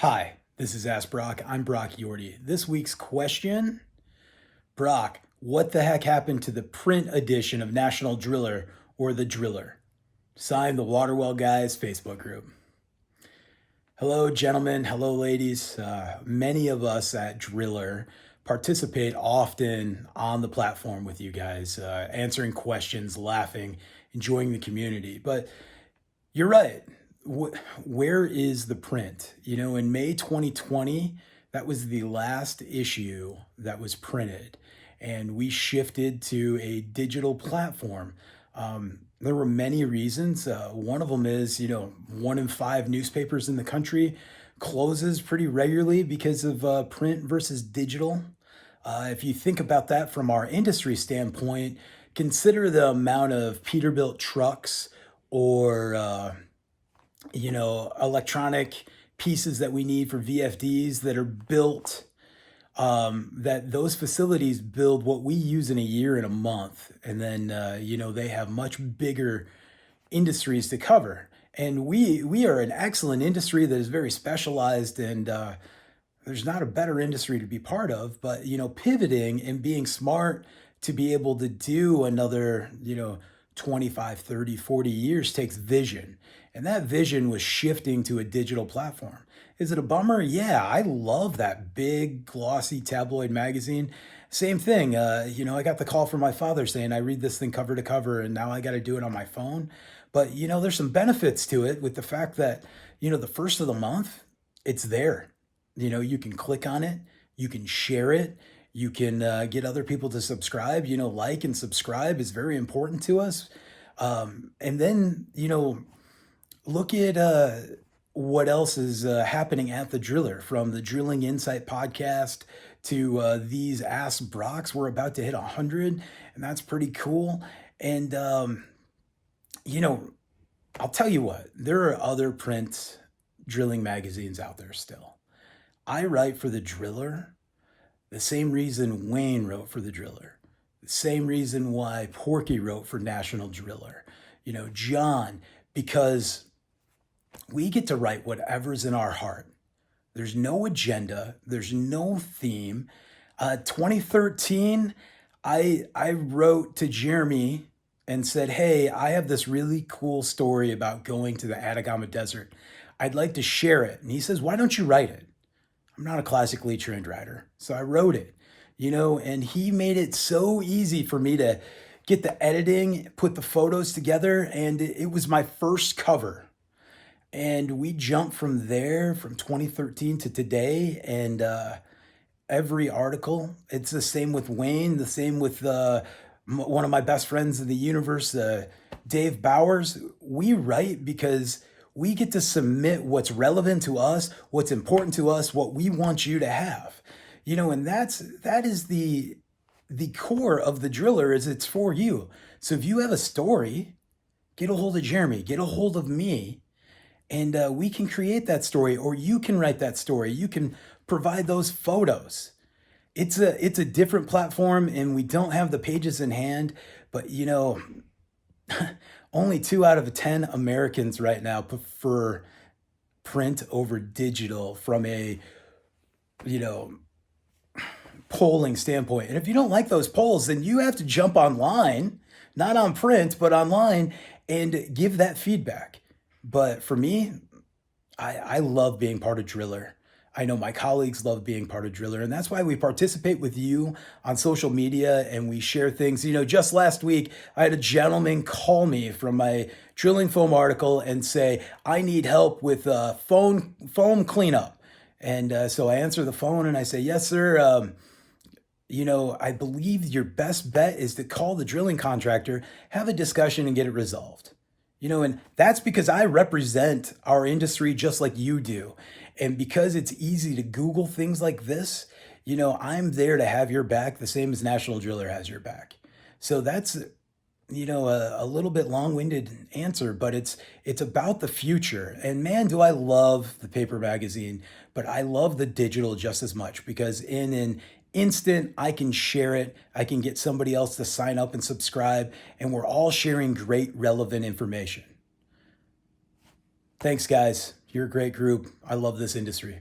Hi, this is Ask Brock. I'm Brock Yorty. This week's question, Brock, what the heck happened to the print edition of National Driller or The Driller? Signed, the Waterwell Guys Facebook group. Hello, gentlemen. Hello, ladies. Many of us at Driller participate often on the platform with you guys, answering questions, laughing, enjoying the community. But you're right. Where is the print? In May 2020, that was the last issue that was printed, and we shifted to a digital platform. There were many reasons. One of them is, one in five newspapers in the country closes pretty regularly because of print versus digital. If you think about that from our industry standpoint, consider the amount of Peterbilt trucks or electronic pieces that we need for VFDs that are built, that those facilities build what we use in a year and a month. And then, they have much bigger industries to cover. And we are an excellent industry that is very specialized, and there's not a better industry to be part of. But, pivoting and being smart to be able to do another, 25, 30, 40 years takes vision. And that vision was shifting to a digital platform. Is it a bummer? Yeah, I love that big, glossy tabloid magazine. Same thing. I got the call from my father saying, I read this thing cover to cover, and now I got to do it on my phone. But, there's some benefits to it with the fact that, the first of the month, it's there. You can click on it, you can share it, you can get other people to subscribe. Like and subscribe is very important to us. And then, look at what else is happening at the Driller, from the Drilling Insight podcast to these Ask Brocks. We're about to hit 100, and that's pretty cool. And, I'll tell you what, there are other print drilling magazines out there still. I write for the Driller the same reason Wayne wrote for the Driller, the same reason why Porky wrote for National Driller, John, because we get to write whatever's in our heart. There's no agenda, there's no theme. 2013, I wrote to Jeremy and said, hey, I have this really cool story about going to the Atacama Desert. I'd like to share it. And he says, why don't you write it? I'm not a classically trained writer, so I wrote it, and he made it so easy for me to get the editing, put the photos together, and it was my first cover. And we jumped from there from 2013 to today, and every article, it's the same with Wayne, the same with one of my best friends in the universe, Dave Bowers. We write because we get to submit what's relevant to us, what's important to us, what we want you to have. And that is the core of the Driller, is it's for you. So if you have a story, get a hold of Jeremy, get a hold of me, and we can create that story, or you can write that story. You can provide those photos. It's a different platform, and we don't have the pages in hand, but only 2 out of 10 Americans right now prefer print over digital from a, polling standpoint. And if you don't like those polls, then you have to jump online, not on print, but online, and give that feedback. But for me, I love being part of Driller. I know my colleagues love being part of Driller, and that's why we participate with you on social media and we share things. Just last week, I had a gentleman call me from my drilling foam article and say, I need help with foam cleanup. And so I answer the phone and I say, yes, sir. I believe your best bet is to call the drilling contractor, have a discussion, and get it resolved. And that's because I represent our industry just like you do. And because it's easy to Google things like this, I'm there to have your back the same as National Driller has your back. So that's, a little bit long-winded answer, but it's about the future. And man, do I love the paper magazine, but I love the digital just as much, because in an instant, I can share it. I can get somebody else to sign up and subscribe, and we're all sharing great, relevant information. Thanks, guys. You're a great group. I love this industry.